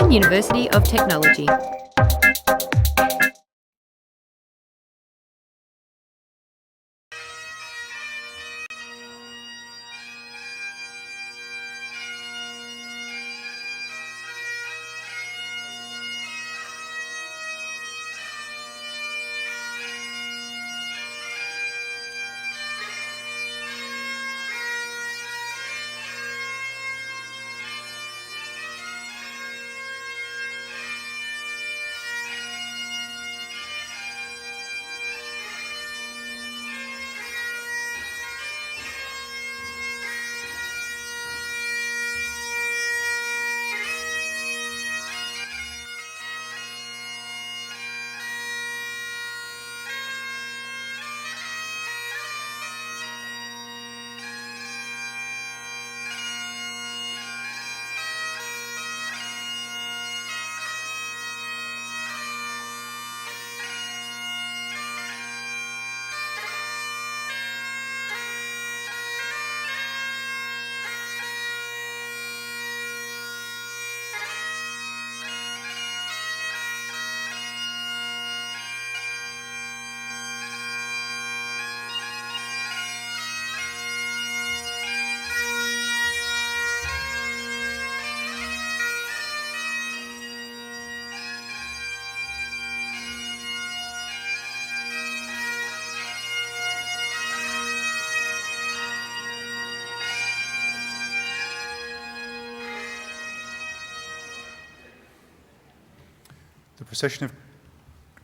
Swinburne University of Technology.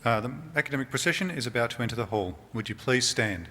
The academic procession is about to enter the hall. Would you please stand?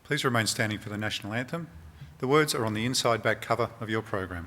Please remain standing for the national anthem. The words are on the inside back cover of your program.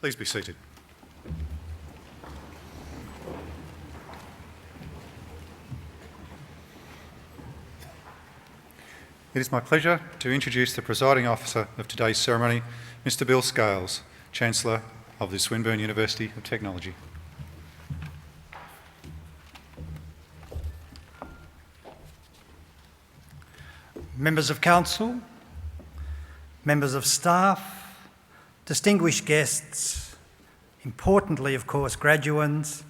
Please be seated. It is my pleasure to introduce the presiding officer of today's ceremony, Mr. Bill Scales, Chancellor of the Swinburne University of Technology. Members of Council, members of staff, distinguished guests, importantly, of course, graduands,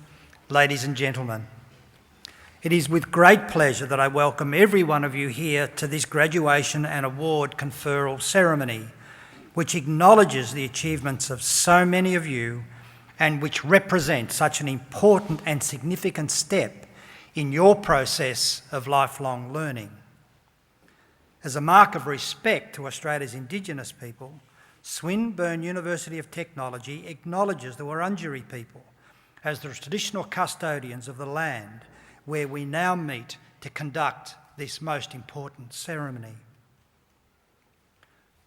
ladies and gentlemen. It is with great pleasure that I welcome every one of you here to this graduation and award conferral ceremony, which acknowledges the achievements of so many of you and which represents such an important and significant step in your process of lifelong learning. As a mark of respect to Australia's Indigenous people, Swinburne University of Technology acknowledges the Wurundjeri people as the traditional custodians of the land where we now meet to conduct this most important ceremony.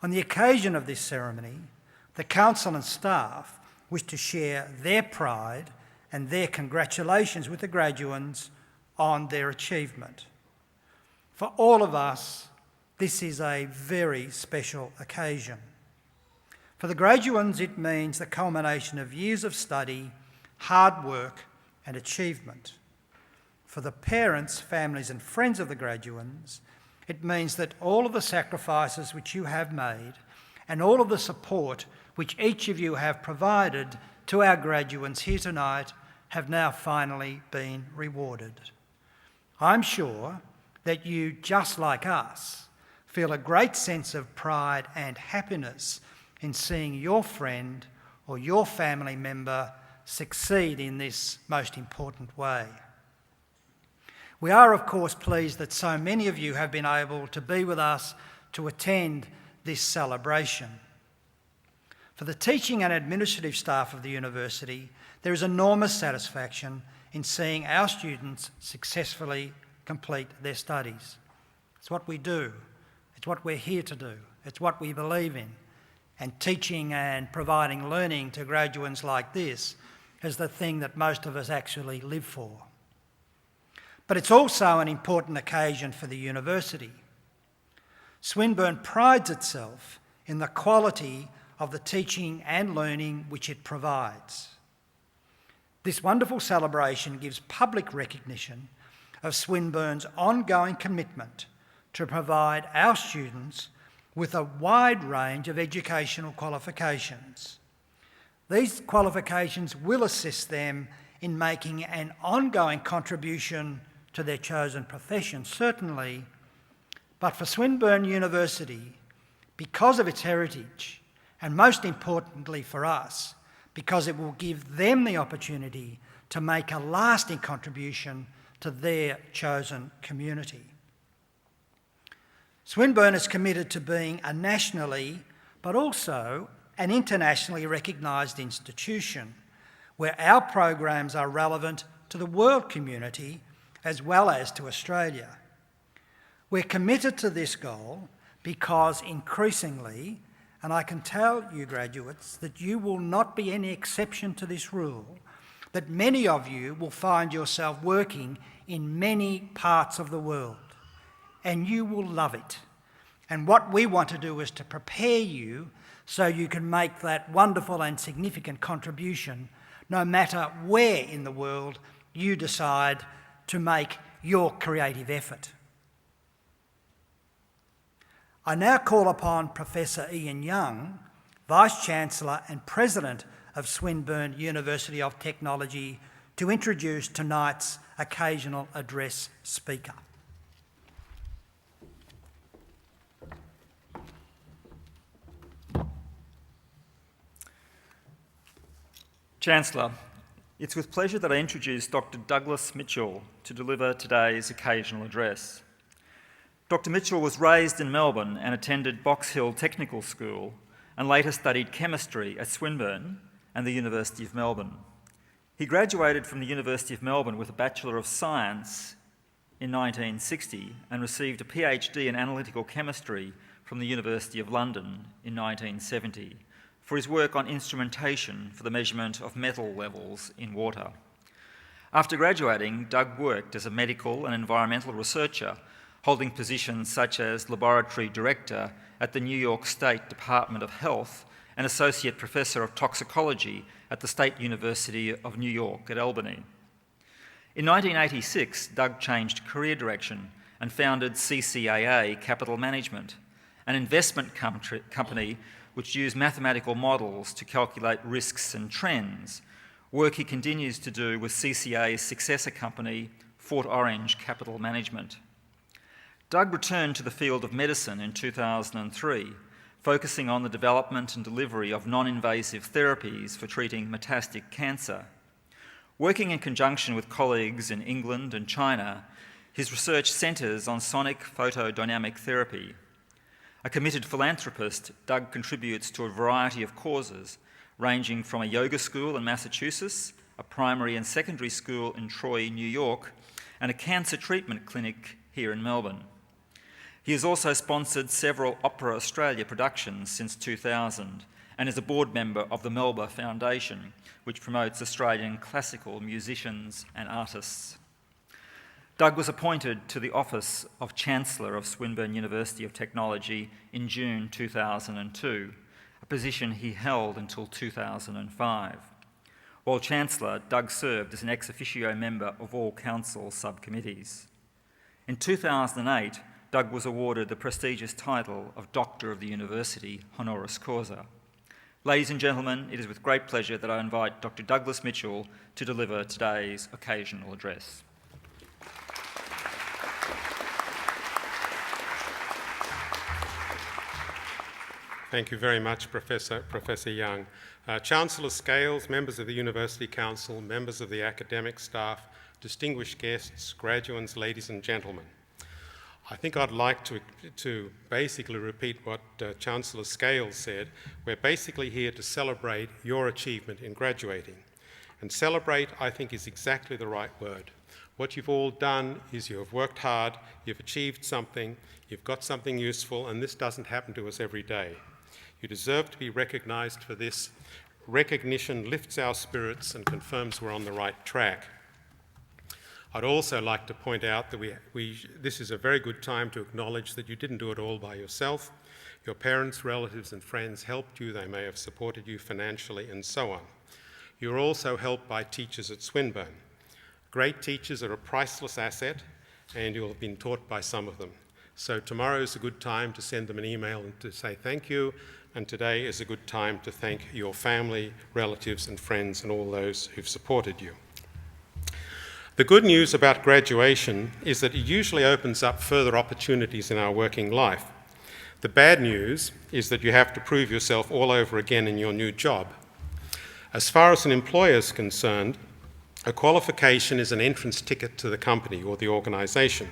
On the occasion of this ceremony, the Council and staff wish to share their pride and their congratulations with the graduands on their achievement. For all of us, this is a very special occasion. For the graduands, it means the culmination of years of study, hard work and achievement. For the parents, families and friends of the graduands, it means that all of the sacrifices which you have made and all of the support which each of you have provided to our graduands here tonight have now finally been rewarded. I'm sure that you, just like us, feel a great sense of pride and happiness in seeing your friend or your family member succeed in this most important way. We are, of course, pleased that so many of you have been able to be with us to attend this celebration. For the teaching and administrative staff of the university, there is enormous satisfaction in seeing our students successfully complete their studies. It's what we do. It's what we're here to do. It's what we believe in. And teaching and providing learning to graduates like this is the thing that most of us actually live for. But it's also an important occasion for the university. Swinburne prides itself in the quality of the teaching and learning which it provides. This wonderful celebration gives public recognition of Swinburne's ongoing commitment to provide our students with a wide range of educational qualifications. These qualifications will assist them in making an ongoing contribution to their chosen profession, certainly, but for Swinburne University, because of its heritage, and most importantly for us, because it will give them the opportunity to make a lasting contribution to their chosen community. Swinburne is committed to being a nationally, but also an internationally recognised institution where our programs are relevant to the world community as well as to Australia. We're committed to this goal because increasingly, and I can tell you graduates that you will not be any exception to this rule, that many of you will find yourself working in many parts of the world, and you will love it. And what we want to do is to prepare you so you can make that wonderful and significant contribution no matter where in the world you decide to make your creative effort. I now call upon Professor Ian Young, Vice-Chancellor and President of Swinburne University of Technology, to introduce tonight's occasional address speaker. Chancellor, it's with pleasure that I introduce Dr. Douglas Mitchell to deliver today's occasional address. Dr. Mitchell was raised in Melbourne and attended Box Hill Technical School and later studied chemistry at Swinburne and the University of Melbourne. He graduated from the University of Melbourne with a Bachelor of Science in 1960 and received a PhD in analytical chemistry from the University of London in 1970 for his work on instrumentation for the measurement of metal levels in water. After graduating, Doug worked as a medical and environmental researcher, holding positions such as laboratory director at the New York State Department of Health and associate professor of toxicology at the State University of New York at Albany. In 1986, Doug changed career direction and founded CCAA Capital Management, an investment company which used mathematical models to calculate risks and trends, work he continues to do with CCA's successor company, Fort Orange Capital Management. Doug returned to the field of medicine in 2003, focusing on the development and delivery of non-invasive therapies for treating metastatic cancer. Working in conjunction with colleagues in England and China, his research centres on sonic photodynamic therapy. A committed philanthropist, Doug contributes to a variety of causes, ranging from a yoga school in Massachusetts, a primary and secondary school in Troy, New York, and a cancer treatment clinic here in Melbourne. He has also sponsored several Opera Australia productions since 2000 and is a board member of the Melba Foundation, which promotes Australian classical musicians and artists. Doug was appointed to the office of Chancellor of Swinburne University of Technology in June 2002, a position he held until 2005. While Chancellor, Doug served as an ex officio member of all council subcommittees. In 2008, Doug was awarded the prestigious title of Doctor of the University, honoris causa. Ladies and gentlemen, it is with great pleasure that I invite Dr. Douglas Mitchell to deliver today's occasional address. Thank you very much, Professor Young. Chancellor Scales, members of the University Council, members of the academic staff, distinguished guests, graduates, ladies and gentlemen. I think I'd like to basically repeat what Chancellor Scales said. We're basically here to celebrate your achievement in graduating. And celebrate, I think, is exactly the right word. What you've all done is you have worked hard, you've achieved something, you've got something useful, and this doesn't happen to us every day. You deserve to be recognised for this. Recognition lifts our spirits and confirms we're on the right track. I'd also like to point out that this is a very good time to acknowledge that you didn't do it all by yourself. Your parents, relatives and friends helped you. They may have supported you financially and so on. You're also helped by teachers at Swinburne. Great teachers are a priceless asset, and you'll have been taught by some of them. So tomorrow is a good time to send them an email and to say thank you, and today is a good time to thank your family, relatives and friends and all those who've supported you. The good news about graduation is that it usually opens up further opportunities in our working life. The bad news is that you have to prove yourself all over again in your new job. As far as an employer is concerned, a qualification is an entrance ticket to the company or the organisation.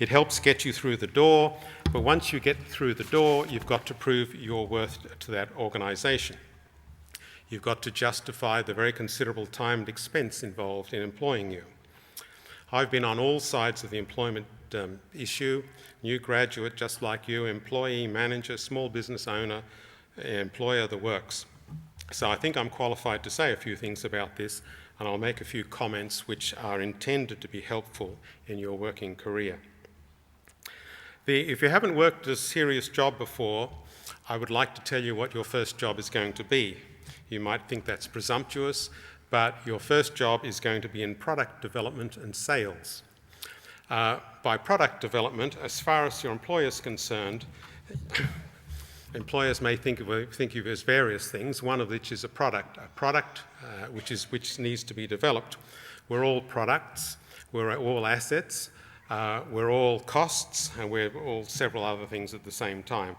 It helps get you through the door, but once you get through the door, you've got to prove your worth to that organisation. You've got to justify the very considerable time and expense involved in employing you. I've been on all sides of the employment issue, new graduate just like you, employee, manager, small business owner, employer, the works. So I think I'm qualified to say a few things about this, and I'll make a few comments which are intended to be helpful in your working career. If you haven't worked a serious job before, I would like to tell you what your first job is going to be. You might think that's presumptuous, but your first job is going to be in product development and sales. By product development, as far as your employer is concerned, employers may think of you as various things, one of which is a product which needs to be developed. We're all products, we're all assets, we're all costs, and we're all several other things at the same time.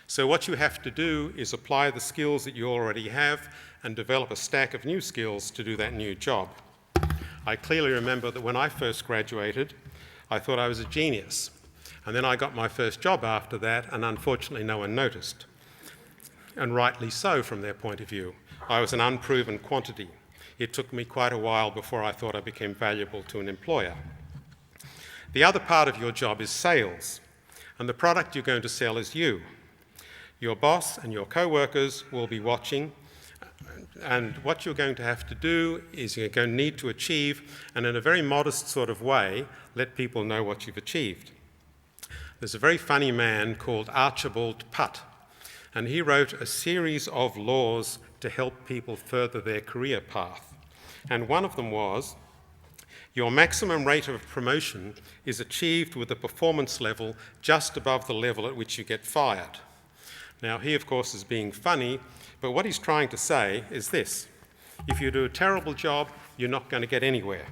So what you have to do is apply the skills that you already have and develop a stack of new skills to do that new job. I clearly remember that when I first graduated, I thought I was a genius. And then I got my first job after that, and unfortunately no one noticed. And rightly so from their point of view. I was an unproven quantity. It took me quite a while before I thought I became valuable to an employer. The other part of your job is sales, and the product you're going to sell is you. Your boss and your co-workers will be watching, and what you're going to have to do is you're going to need to achieve, and in a very modest sort of way, let people know what you've achieved. There's a very funny man called Archibald Putt, and he wrote a series of laws to help people further their career path. And one of them was, Your maximum rate of promotion is achieved with a performance level just above the level at which you get fired. Now, he, of course, is being funny, but what he's trying to say is this. If you do a terrible job, you're not going to get anywhere.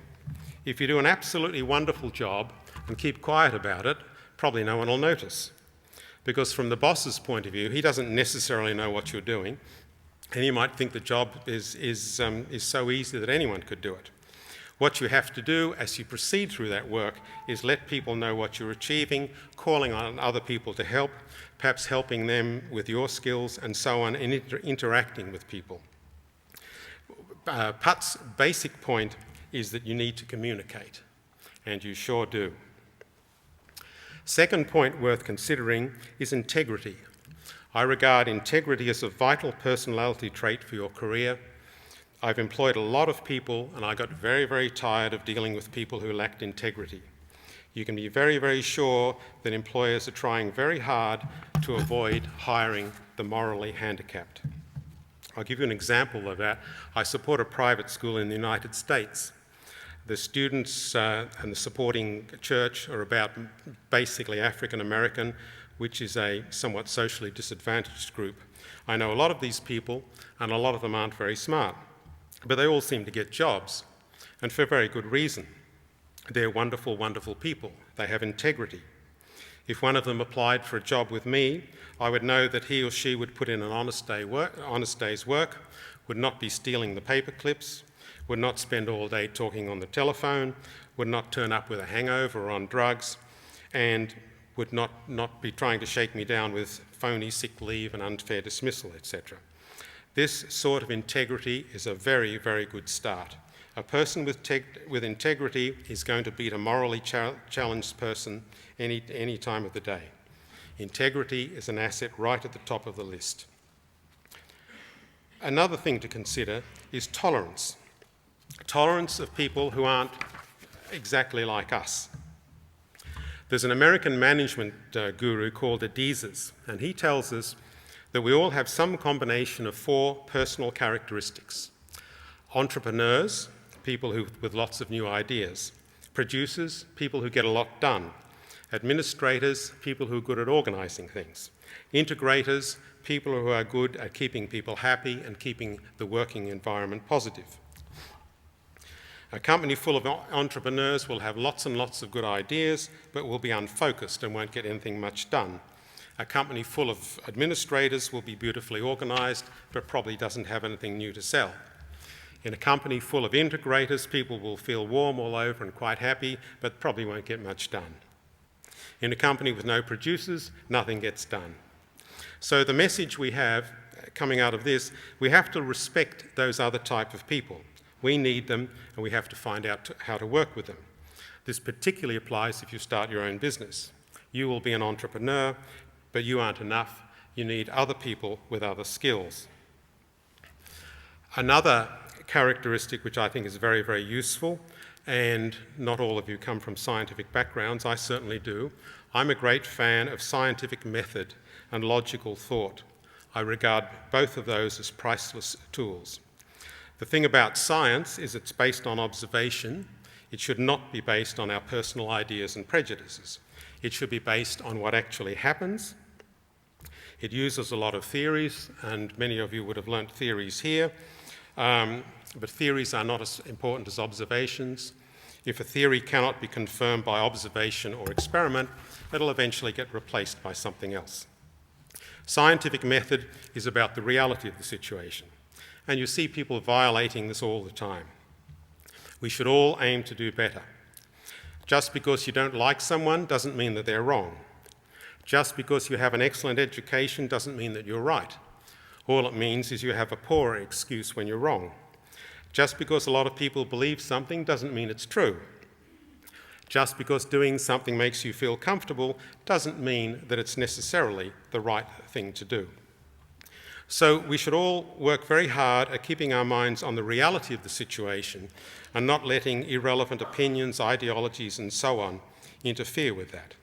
If you do an absolutely wonderful job and keep quiet about it, probably no one will notice. Because from the boss's point of view, he doesn't necessarily know what you're doing, and he might think the job is so easy that anyone could do it. What you have to do as you proceed through that work is let people know what you're achieving, calling on other people to help, perhaps helping them with your skills and so on, and interacting with people. Putt's basic point is that you need to communicate, and you sure do. Second point worth considering is integrity. I regard integrity as a vital personality trait for your career. I've employed a lot of people, and I got very, very tired of dealing with people who lacked integrity. You can be very, very sure that employers are trying very hard to avoid hiring the morally handicapped. I'll give you an example of that. I support a private school in the United States. The students and the supporting church are about basically African American, which is a somewhat socially disadvantaged group. I know a lot of these people, and a lot of them aren't very smart, but they all seem to get jobs, and for very good reason. They're wonderful, wonderful people. They have integrity. If one of them applied for a job with me, I would know that he or she would put in an honest day's work, would not be stealing the paper clips, would not spend all day talking on the telephone, would not turn up with a hangover or on drugs, and would not be trying to shake me down with phony sick leave and unfair dismissal, etc. This sort of integrity is a very, very good start. A person with integrity is going to beat a morally challenged person any time of the day. Integrity is an asset right at the top of the list. Another thing to consider is tolerance. Tolerance of people who aren't exactly like us. There's an American management guru called Adizes, and he tells us that we all have some combination of 4 personal characteristics. Entrepreneurs, people with lots of new ideas. Producers, people who get a lot done. Administrators, people who are good at organising things. Integrators, people who are good at keeping people happy and keeping the working environment positive. A company full of entrepreneurs will have lots and lots of good ideas, but will be unfocused and won't get anything much done. A company full of administrators will be beautifully organised, but probably doesn't have anything new to sell. In a company full of integrators, people will feel warm all over and quite happy, but probably won't get much done. In a company with no producers, nothing gets done. So the message we have coming out of this, we have to respect those other type of people. We need them, and we have to find out how to work with them. This particularly applies if you start your own business. You will be an entrepreneur, but you aren't enough. You need other people with other skills. Another characteristic which I think is very, very useful, and not all of you come from scientific backgrounds, I certainly do. I'm a great fan of scientific method and logical thought. I regard both of those as priceless tools. The thing about science is it's based on observation. It should not be based on our personal ideas and prejudices. It should be based on what actually happens. It uses a lot of theories, and many of you would have learnt theories here, but theories are not as important as observations. If a theory cannot be confirmed by observation or experiment, it'll eventually get replaced by something else. Scientific method is about the reality of the situation. And you see people violating this all the time. We should all aim to do better. Just because you don't like someone doesn't mean that they're wrong. Just because you have an excellent education doesn't mean that you're right. All it means is you have a poorer excuse when you're wrong. Just because a lot of people believe something doesn't mean it's true. Just because doing something makes you feel comfortable doesn't mean that it's necessarily the right thing to do. So we should all work very hard at keeping our minds on the reality of the situation and not letting irrelevant opinions, ideologies, and so on interfere with that.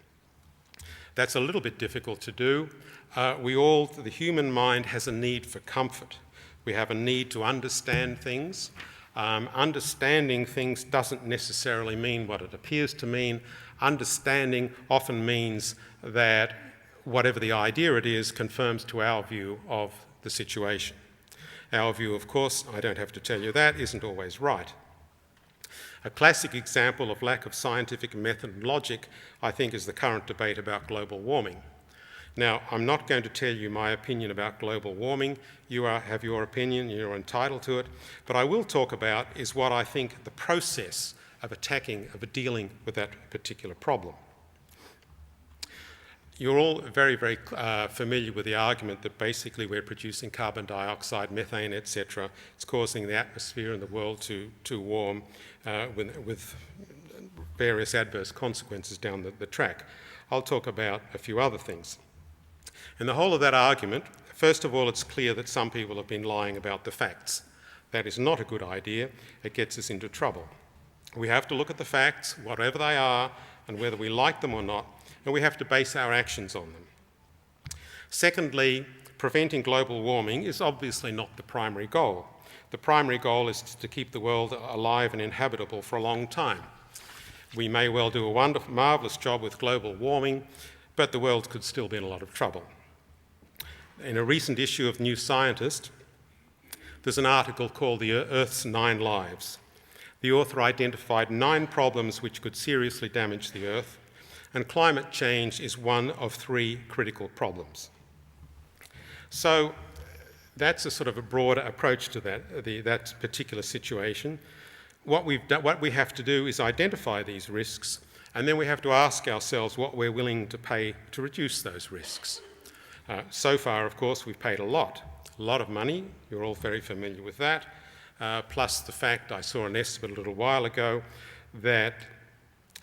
That's a little bit difficult to do. The human mind has a need for comfort. We have a need to understand things. Understanding things doesn't necessarily mean what it appears to mean. Understanding often means that whatever the idea it is confirms to our view of the situation. Our view, of course, I don't have to tell you that, isn't always right. A classic example of lack of scientific method and logic, I think, is the current debate about global warming. Now, I'm not going to tell you my opinion about global warming. You have your opinion, you're entitled to it. But I will talk about is what I think the process of dealing with that particular problem. You're all very, very familiar with the argument that basically we're producing carbon dioxide, methane, etc. It's causing the atmosphere and the world to warm with various adverse consequences down the track. I'll talk about a few other things. In the whole of that argument, first of all, it's clear that some people have been lying about the facts. That is not a good idea. It gets us into trouble. We have to look at the facts, whatever they are, and whether we like them or not, and we have to base our actions on them. Secondly, preventing global warming is obviously not the primary goal. The primary goal is to keep the world alive and inhabitable for a long time. We may well do a wonderful, marvellous job with global warming, but the world could still be in a lot of trouble. In a recent issue of New Scientist, there's an article called The Earth's 9 Lives. The author identified 9 problems which could seriously damage the Earth, and climate change is one of 3 critical problems. So that's a sort of a broader approach to that particular situation. What we have to do is identify these risks, and then we have to ask ourselves what we're willing to pay to reduce those risks. So far, of course, we've paid a lot of money. You're all very familiar with that. Plus the fact, I saw an estimate a little while ago, that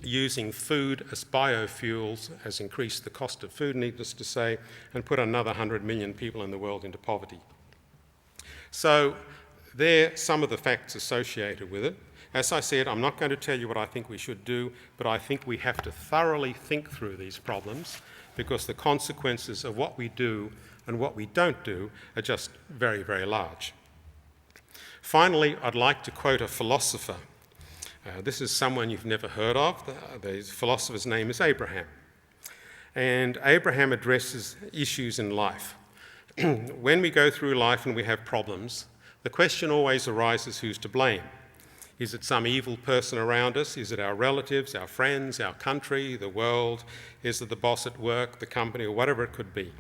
using food as biofuels has increased the cost of food, needless to say, and put another 100 million people in the world into poverty. So there are some of the facts associated with it. As I said, I'm not going to tell you what I think we should do, but I think we have to thoroughly think through these problems because the consequences of what we do and what we don't do are just very, very large. Finally, I'd like to quote a philosopher. This is someone you've never heard of. The philosopher's name is Abraham. And Abraham addresses issues in life. When we go through life and we have problems, the question always arises, who's to blame? Is it some evil person around us? Is it our relatives, our friends, our country, the world? Is it the boss at work, the company, or whatever it could be?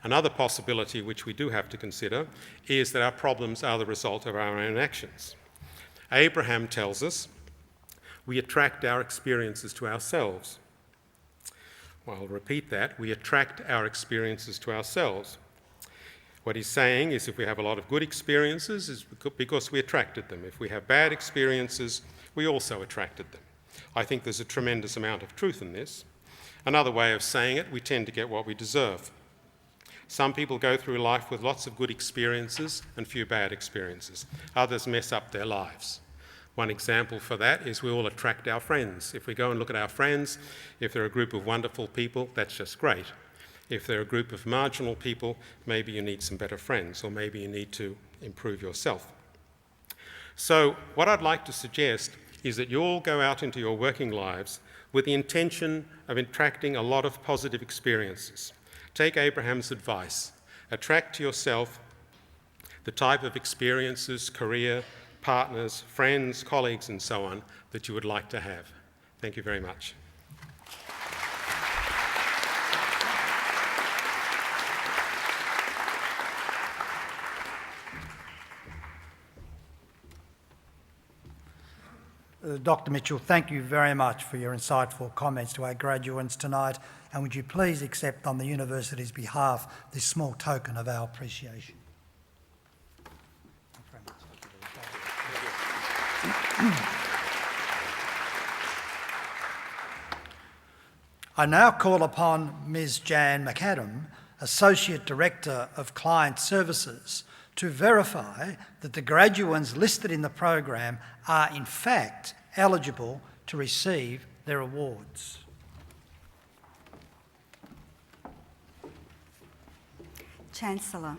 Another possibility which we do have to consider is that our problems are the result of our own actions. Abraham tells us we attract our experiences to ourselves. Well, I'll repeat that. We attract our experiences to ourselves. What he's saying is if we have a lot of good experiences, it's because we attracted them. If we have bad experiences, we also attracted them. I think there's a tremendous amount of truth in this. Another way of saying it, we tend to get what we deserve. Some people go through life with lots of good experiences and few bad experiences. Others mess up their lives. One example for that is we all attract our friends. If we go and look at our friends, if they're a group of wonderful people, that's just great. If they're a group of marginal people, maybe you need some better friends, or maybe you need to improve yourself. So what I'd like to suggest is that you all go out into your working lives with the intention of attracting a lot of positive experiences. Take Abraham's advice. Attract to yourself the type of experiences, career, partners, friends, colleagues, and so on that you would like to have. Thank you very much. Dr. Mitchell, thank you very much for your insightful comments to our graduates tonight, and would you please accept on the university's behalf this small token of our appreciation. I now call upon Ms. Jan McAdam, Associate Director of Client Services, to verify that the graduates listed in the program are in fact eligible to receive their awards. Chancellor,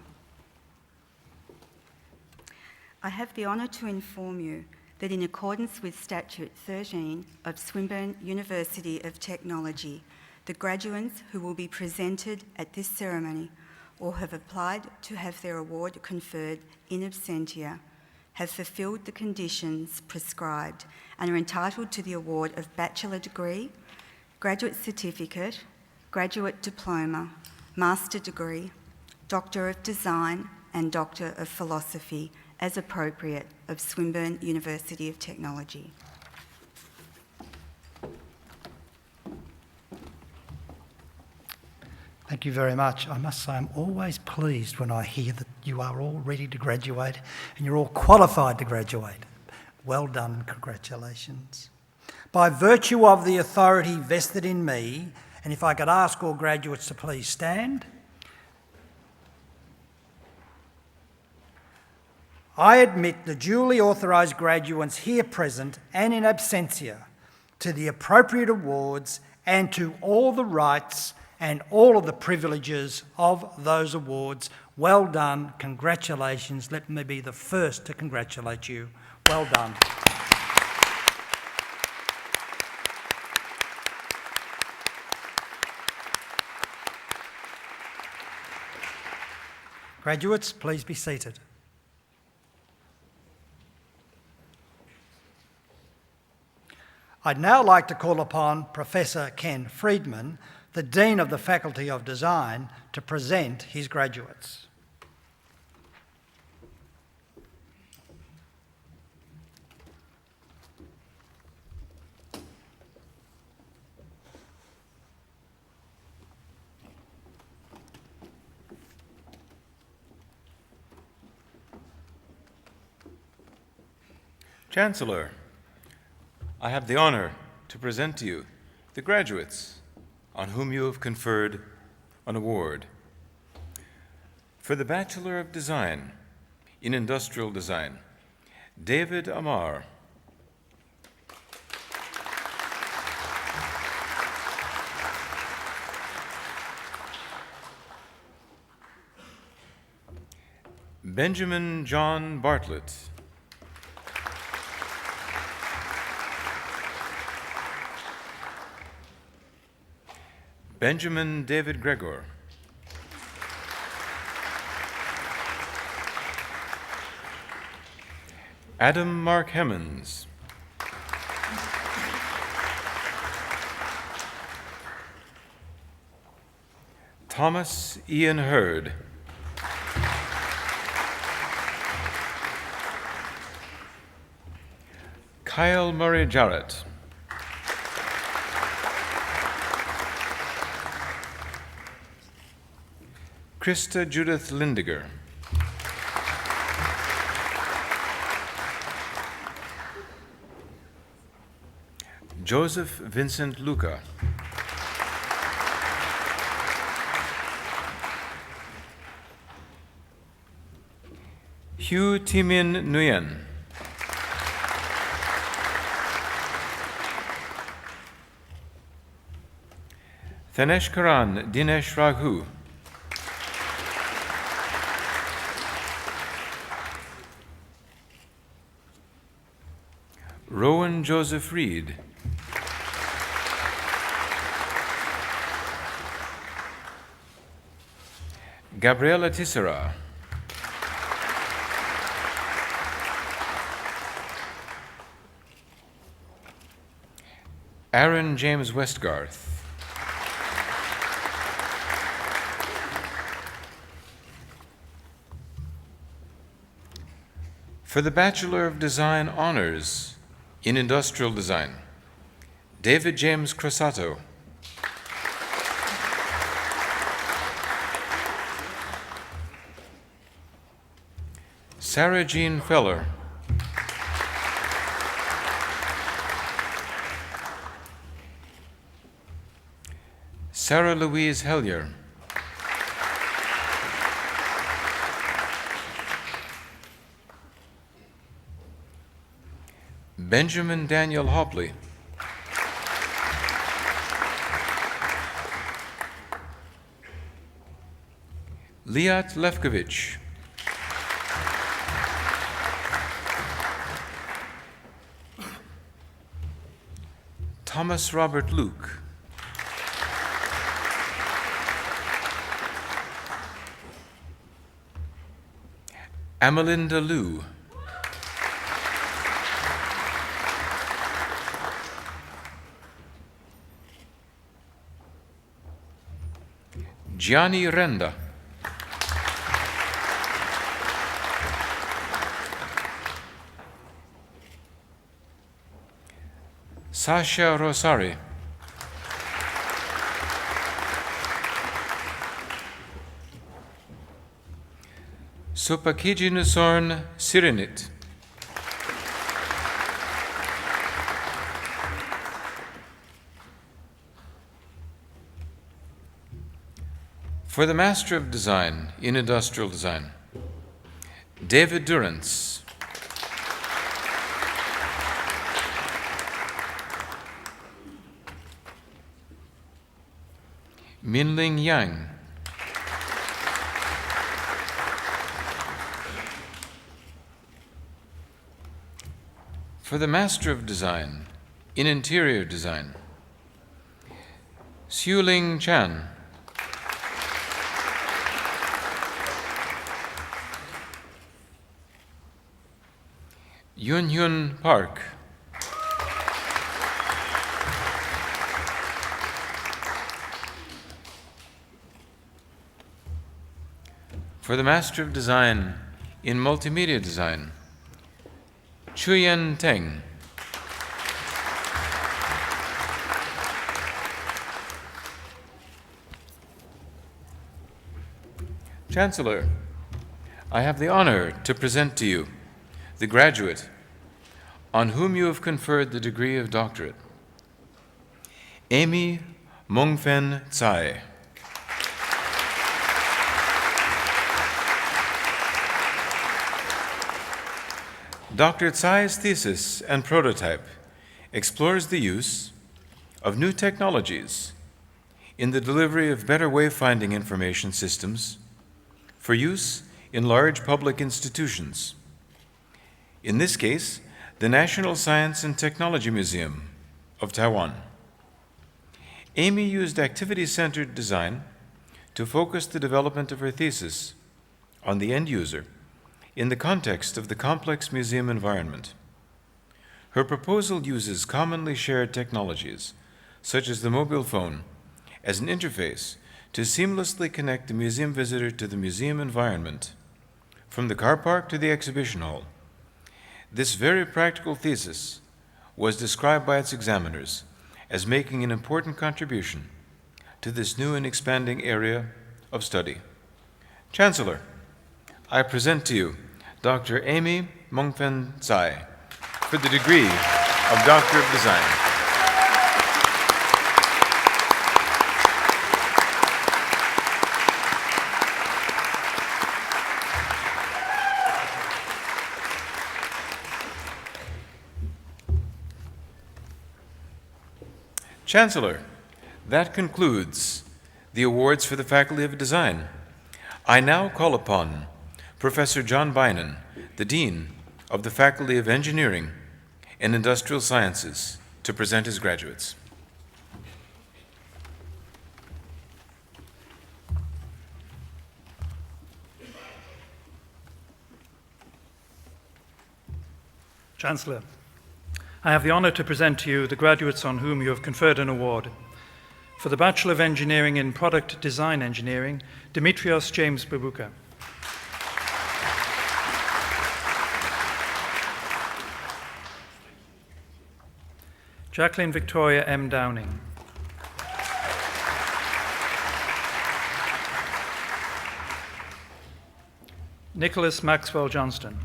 I have the honour to inform you that in accordance with Statute 13 of Swinburne University of Technology, the graduates who will be presented at this ceremony or have applied to have their award conferred in absentia have fulfilled the conditions prescribed and are entitled to the award of bachelor degree, graduate certificate, graduate diploma, master degree, Doctor of Design and Doctor of Philosophy as appropriate of Swinburne University of Technology. Thank you very much. I must say I'm always pleased when I hear that you are all ready to graduate and you're all qualified to graduate. Well done and congratulations. By virtue of the authority vested in me, and if I could ask all graduates to please stand, I admit the duly authorised graduates here present and in absentia to the appropriate awards and to all the rights and all of the privileges of those awards. Well done, congratulations. Let me be the first to congratulate you. Well done. Graduates, please be seated. I'd now like to call upon Professor Ken Friedman, the Dean of the Faculty of Design, to present his graduates. Chancellor, I have the honor to present to you the graduates on whom you have conferred an award. For the Bachelor of Design in Industrial Design, David Amar. Benjamin John Bartlett. Benjamin David Gregor. Adam Mark Hemmons. Thomas Ian Hurd. Kyle Murray Jarrett. Krista Judith Lindiger. Joseph Vincent Luca. Hugh Timian Nguyen. Thanesh Karan Dinesh Raghu. Rowan Joseph Reed. Gabriela Tissera. Aaron James Westgarth. For the Bachelor of Design Honors in Industrial Design, David James Crosato. Sarah Jean Feller. Sarah Louise Hellier. Benjamin Daniel Hopley. Liat Lefkovich. Thomas Robert Luke. Amalinda Liu. Gianni Renda. Sasha Rosari. Supakiji Nusorn Sirinit. For the Master of Design in Industrial Design, David Durrance. Minling Yang. For the Master of Design in Interior Design, Xiuling Chan. Yun Hyun Park. For the Master of Design in Multimedia Design, Chuyen Teng. Chancellor, I have the honor to present to you the graduate on whom you have conferred the degree of doctorate, Amy Mengfen Tsai. Dr. Tsai's thesis and prototype explores the use of new technologies in the delivery of better wayfinding information systems for use in large public institutions. In this case, the National Science and Technology Museum of Taiwan. Amy used activity-centered design to focus the development of her thesis on the end user in the context of the complex museum environment. Her proposal uses commonly shared technologies, such as the mobile phone, as an interface to seamlessly connect the museum visitor to the museum environment, from the car park to the exhibition hall. This very practical thesis was described by its examiners as making an important contribution to this new and expanding area of study. Chancellor, I present to you Dr. Amy Mengfen Tsai for the degree of Doctor of Design. Chancellor, that concludes the awards for the Faculty of Design. I now call upon Professor John Bynon, the Dean of the Faculty of Engineering and Industrial Sciences, to present his graduates. Chancellor, I have the honour to present to you the graduates on whom you have conferred an award. For the Bachelor of Engineering in Product Design Engineering, Dimitrios James Babuka. Jacqueline Victoria M. Downing. Nicholas Maxwell Johnston.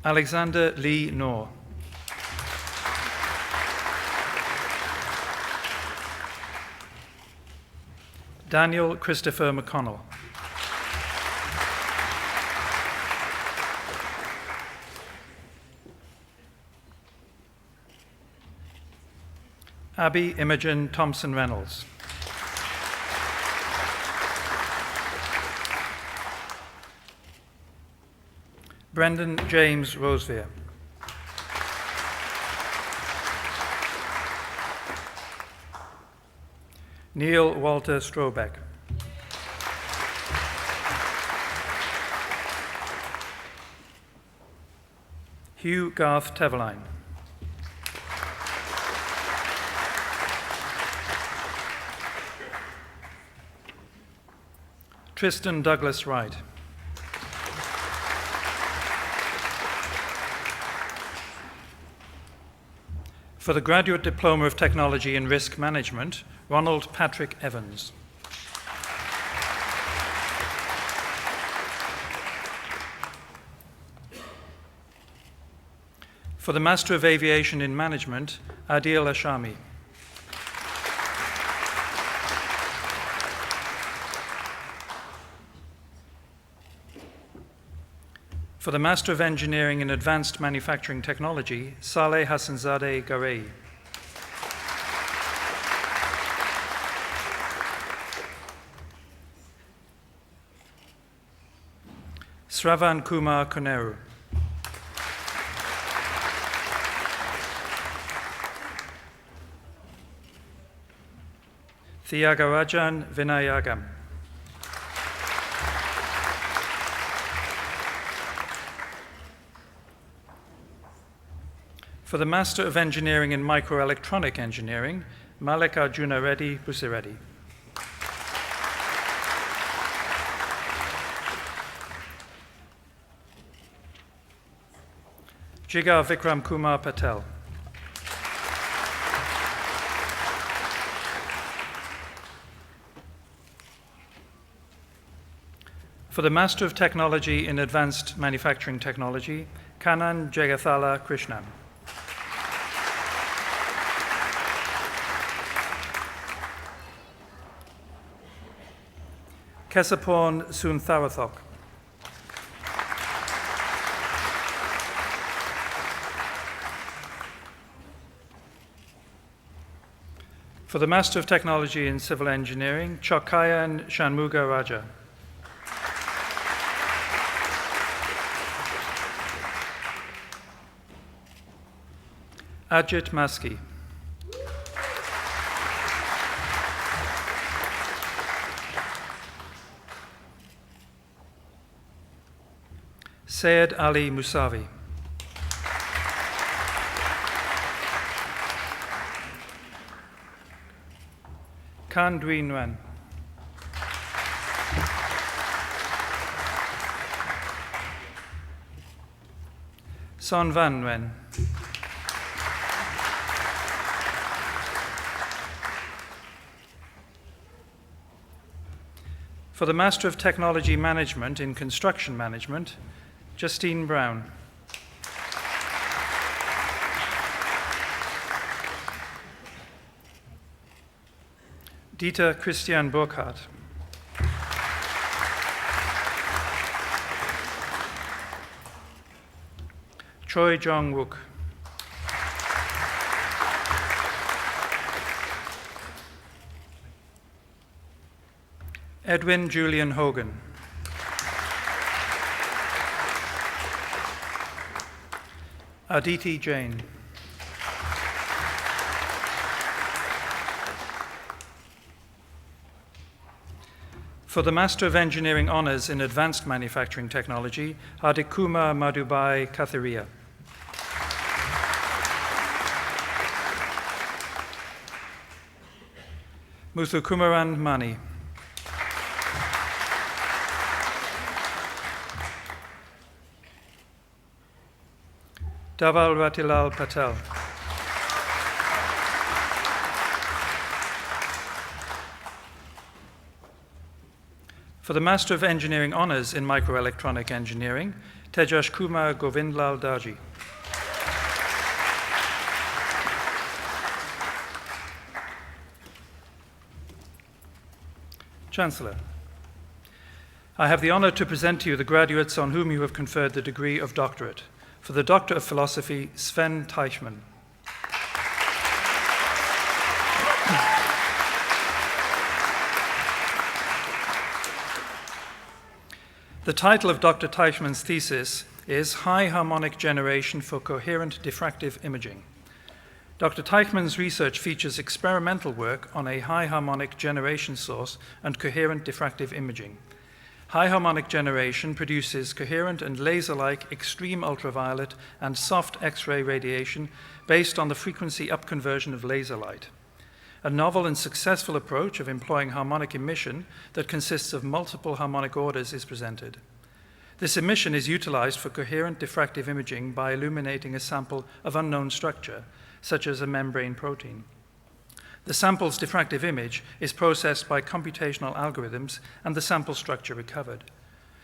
Alexander Lee Knorr. Daniel Christopher McConnell. Abby Imogen Thompson Reynolds. Brendan James Rosevear. Neil Walter Strobeck. Hugh Garth Teverline. Tristan Douglas Wright. For the Graduate Diploma of Technology in Risk Management, Ronald Patrick Evans. For the Master of Aviation in Management, Adil Ashami. For the Master of Engineering in Advanced Manufacturing Technology, Saleh Hassanzadeh Garei. Sravan Kumar Koneru. Thiagarajan Vinayagam. For the Master of Engineering in Microelectronic Engineering, Malik Arjuna Reddy Busireddy. Jigar Vikram Kumar Patel. For the Master of Technology in Advanced Manufacturing Technology, Kanan Jagathala Krishnan. Kesaporn Suntharathok. For the Master of Technology in Civil Engineering, Chokayan Shanmuga Raja. Ajit Maski. Syed Ali Musavi. Khan Dwi Nguyen. Son Van Nguyen. For the Master of Technology Management in Construction Management, Justine Brown. Dieter Christian Burkhardt. Choi Jong-wook. Edwin Julian Hogan. Aditi Jain. For the Master of Engineering Honours in Advanced Manufacturing Technology, Hardikuma Madhubai Kathiria. Muthukumaran Mani. Dhaval Ratilal Patel. For the Master of Engineering Honours in Microelectronic Engineering, Tejash Kumar Govindlal Daji. Chancellor, I have the honour to present to you the graduates on whom you have conferred the degree of doctorate. For the Doctor of Philosophy, Sven Teichmann. The title of Dr. Teichmann's thesis is high harmonic generation for coherent diffractive imaging. Dr. Teichmann's research features experimental work on a high harmonic generation source and coherent diffractive imaging. High harmonic generation produces coherent and laser-like extreme ultraviolet and soft X-ray radiation based on the frequency upconversion of laser light. A novel and successful approach of employing harmonic emission that consists of multiple harmonic orders is presented. This emission is utilized for coherent diffractive imaging by illuminating a sample of unknown structure, such as a membrane protein. The sample's diffractive image is processed by computational algorithms and the sample structure recovered.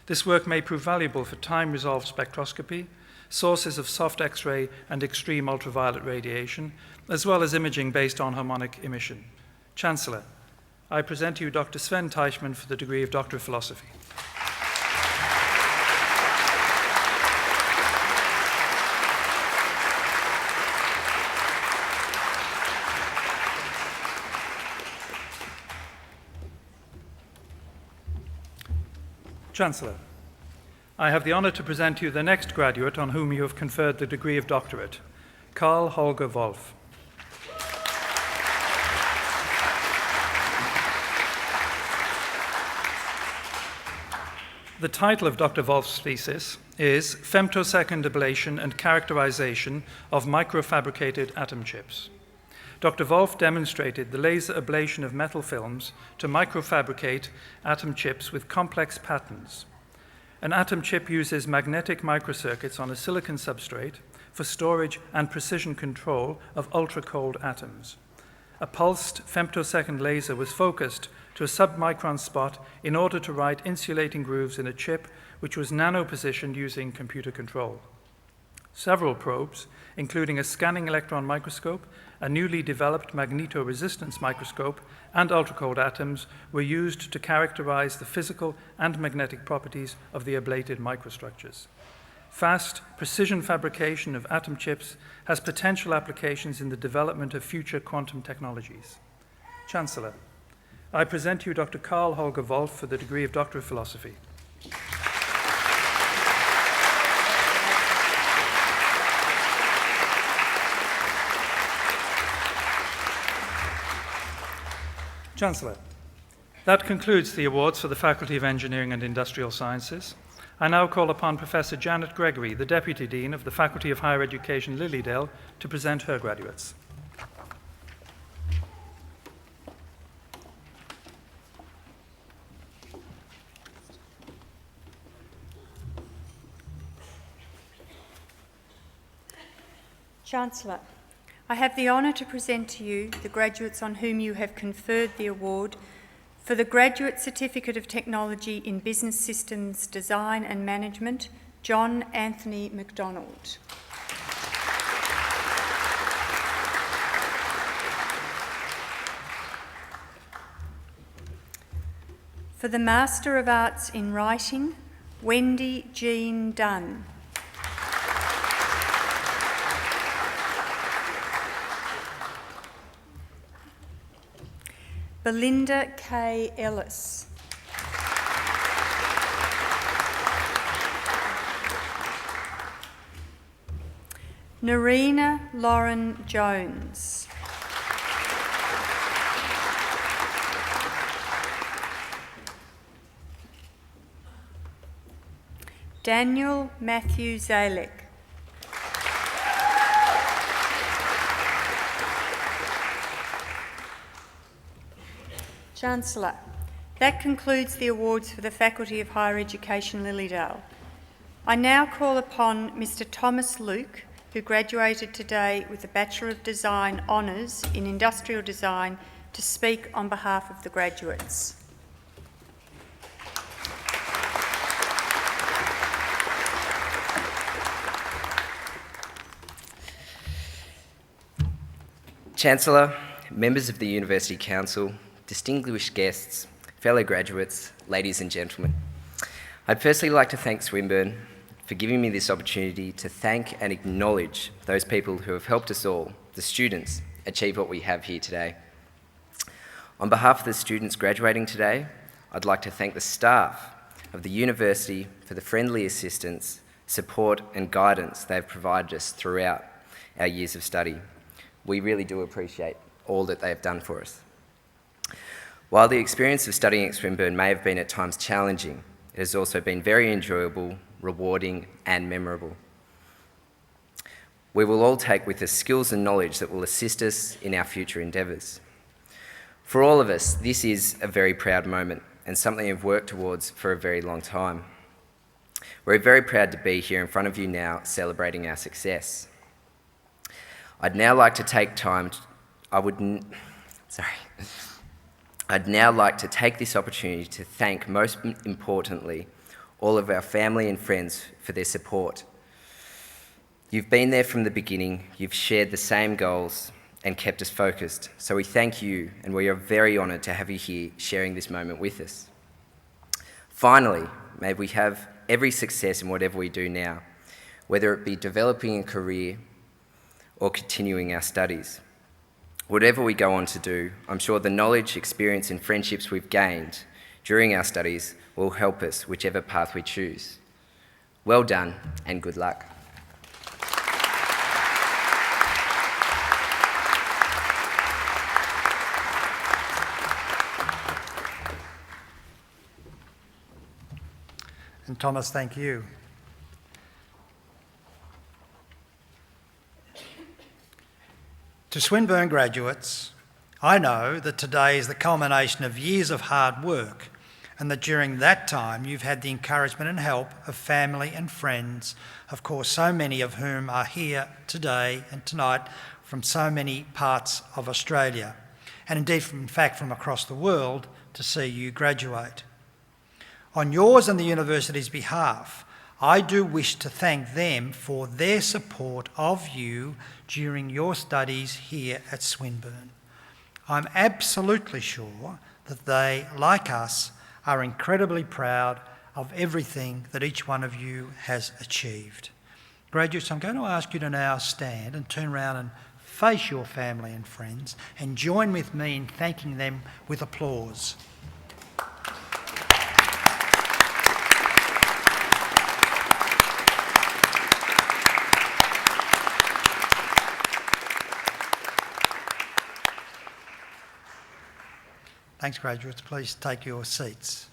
This work may prove valuable for time-resolved spectroscopy, sources of soft X-ray and extreme ultraviolet radiation, as well as imaging based on harmonic emission. Chancellor, I present to you Dr. Sven Teichmann for the degree of Doctor of Philosophy. Chancellor, I have the honour to present to you the next graduate on whom you have conferred the degree of doctorate, Karl Holger Wolf. The title of Dr. Wolf's thesis is Femtosecond Ablation and Characterization of Microfabricated Atom Chips. Dr. Wolf demonstrated the laser ablation of metal films to microfabricate atom chips with complex patterns. An atom chip uses magnetic microcircuits on a silicon substrate for storage and precision control of ultra-cold atoms. A pulsed femtosecond laser was focused to a submicron spot in order to write insulating grooves in a chip which was nano-positioned using computer control. Several probes, including a scanning electron microscope, a newly developed magnetoresistance microscope, and ultracold atoms, were used to characterize the physical and magnetic properties of the ablated microstructures. Fast, precision fabrication of atom chips has potential applications in the development of future quantum technologies. Chancellor, I present to you Dr. Karl Holger Wolf for the degree of Doctor of Philosophy. Chancellor, that concludes the awards for the Faculty of Engineering and Industrial Sciences. I now call upon Professor Janet Gregory, the Deputy Dean of the Faculty of Higher Education, Lilydale, to present her graduates. Chancellor, I have the honour to present to you the graduates on whom you have conferred the award for the Graduate Certificate of Technology in Business Systems Design and Management, John Anthony MacDonald. For the Master of Arts in Writing, Wendy Jean Dunn. Belinda K. Ellis. Narina Lauren Jones. Daniel Matthew Zalek. Chancellor, that concludes the awards for the Faculty of Higher Education, Lilydale. I now call upon Mr. Thomas Luke, who graduated today with a Bachelor of Design Honours in Industrial Design, to speak on behalf of the graduates. Chancellor, members of the University Council, distinguished guests, fellow graduates, ladies and gentlemen. I'd firstly like to thank Swinburne for giving me this opportunity to thank and acknowledge those people who have helped us all, the students, achieve what we have here today. On behalf of the students graduating today, I'd like to thank the staff of the university for the friendly assistance support and guidance they've provided us throughout our years of study. We really do appreciate all that they've done for us. While the experience of studying at Swinburne may have been at times challenging, it has also been very enjoyable, rewarding and memorable. We will all take with us skills and knowledge that will assist us in our future endeavours. For all of us, this is a very proud moment and something we've worked towards for a very long time. We're very proud to be here in front of you now, celebrating our success. I'd now like to take this opportunity to thank, most importantly, all of our family and friends for their support. You've been there from the beginning, you've shared the same goals and kept us focused. So we thank you, and we are very honoured to have you here sharing this moment with us. Finally, may we have every success in whatever we do now, whether it be developing a career or continuing our studies. Whatever we go on to do, I'm sure the knowledge, experience and friendships we've gained during our studies will help us whichever path we choose. Well done and good luck. And Thomas, thank you. To Swinburne graduates, I know that today is the culmination of years of hard work, and that during that time you've had the encouragement and help of family and friends, of course so many of whom are here today and tonight from so many parts of Australia, and indeed from across the world to see you graduate. On yours and the university's behalf, I do wish to thank them for their support of you during your studies here at Swinburne. I'm absolutely sure that they, like us, are incredibly proud of everything that each one of you has achieved. Graduates, I'm going to ask you to now stand and turn around and face your family and friends and join with me in thanking them with applause. Thanks, graduates. Please take your seats.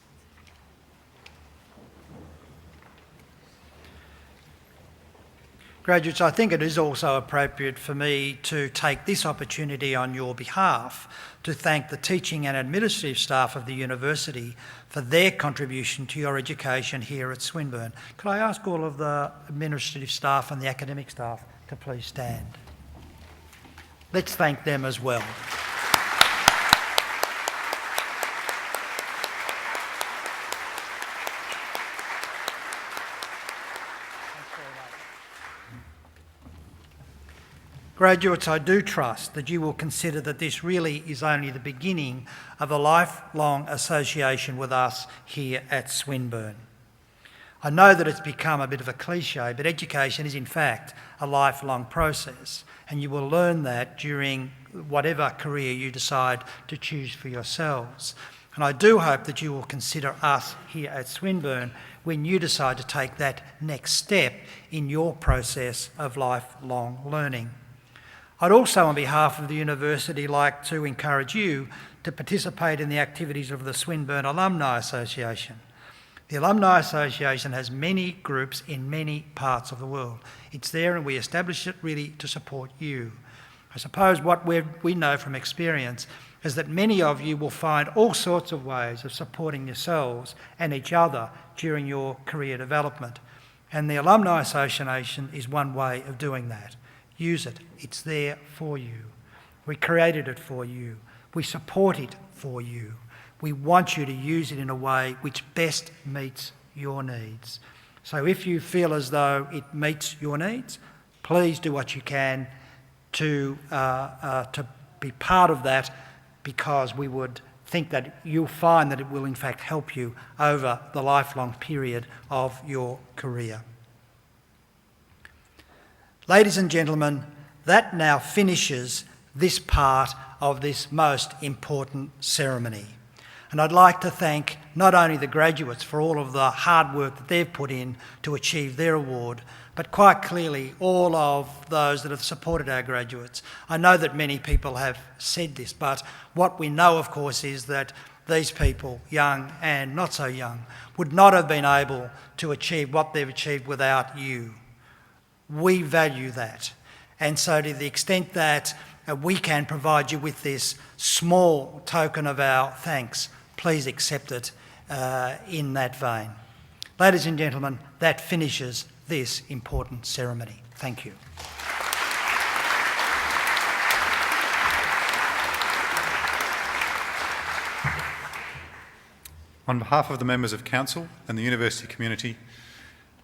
Graduates, I think it is also appropriate for me to take this opportunity on your behalf to thank the teaching and administrative staff of the university for their contribution to your education here at Swinburne. Could I ask all of the administrative staff and the academic staff to please stand? Let's thank them as well. Graduates, I do trust that you will consider that this really is only the beginning of a lifelong association with us here at Swinburne. I know that it's become a bit of a cliche, but education is in fact a lifelong process, and you will learn that during whatever career you decide to choose for yourselves. And I do hope that you will consider us here at Swinburne when you decide to take that next step in your process of lifelong learning. I'd also, on behalf of the university, like to encourage you to participate in the activities of the Swinburne Alumni Association. The Alumni Association has many groups in many parts of the world. It's there and we establish it really to support you. I suppose what we know from experience is that many of you will find all sorts of ways of supporting yourselves and each other during your career development. And the Alumni Association is one way of doing that. Use it. It's there for you. We created it for you. We support it for you. We want you to use it in a way which best meets your needs. So if you feel as though it meets your needs, please do what you can to be part of that, because we would think that you'll find that it will in fact help you over the lifelong period of your career. Ladies and gentlemen, that now finishes this part of this most important ceremony. And I'd like to thank not only the graduates for all of the hard work that they've put in to achieve their award, but quite clearly all of those that have supported our graduates. I know that many people have said this, but what we know, of course, is that these people, young and not so young, would not have been able to achieve what they've achieved without you. We value that. And so to the extent that we can provide you with this small token of our thanks, please accept it in that vein. Ladies and gentlemen, that finishes this important ceremony. Thank you. On behalf of the members of Council and the university community,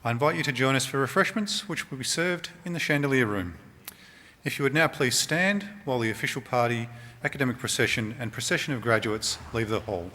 I invite you to join us for refreshments which will be served in the chandelier room. If you would now please stand while the official party, academic procession and procession of graduates leave the hall.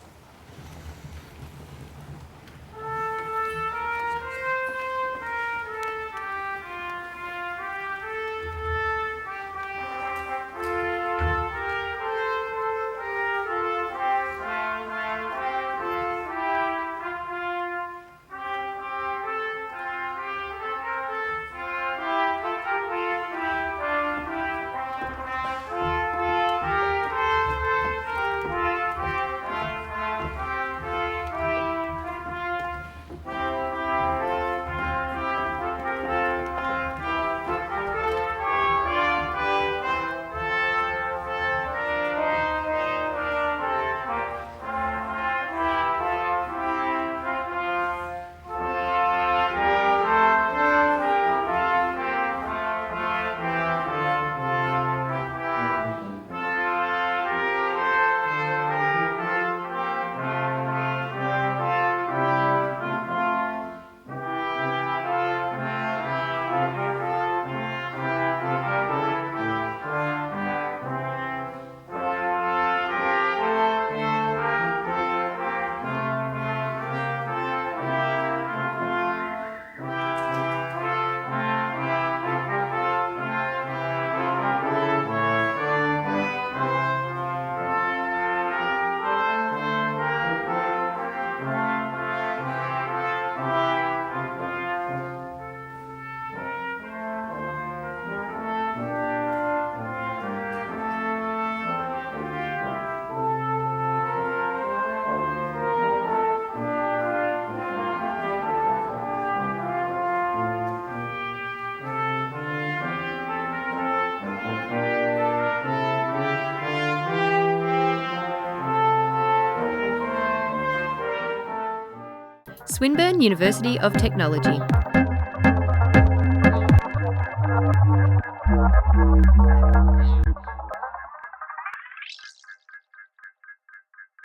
Swinburne University of Technology.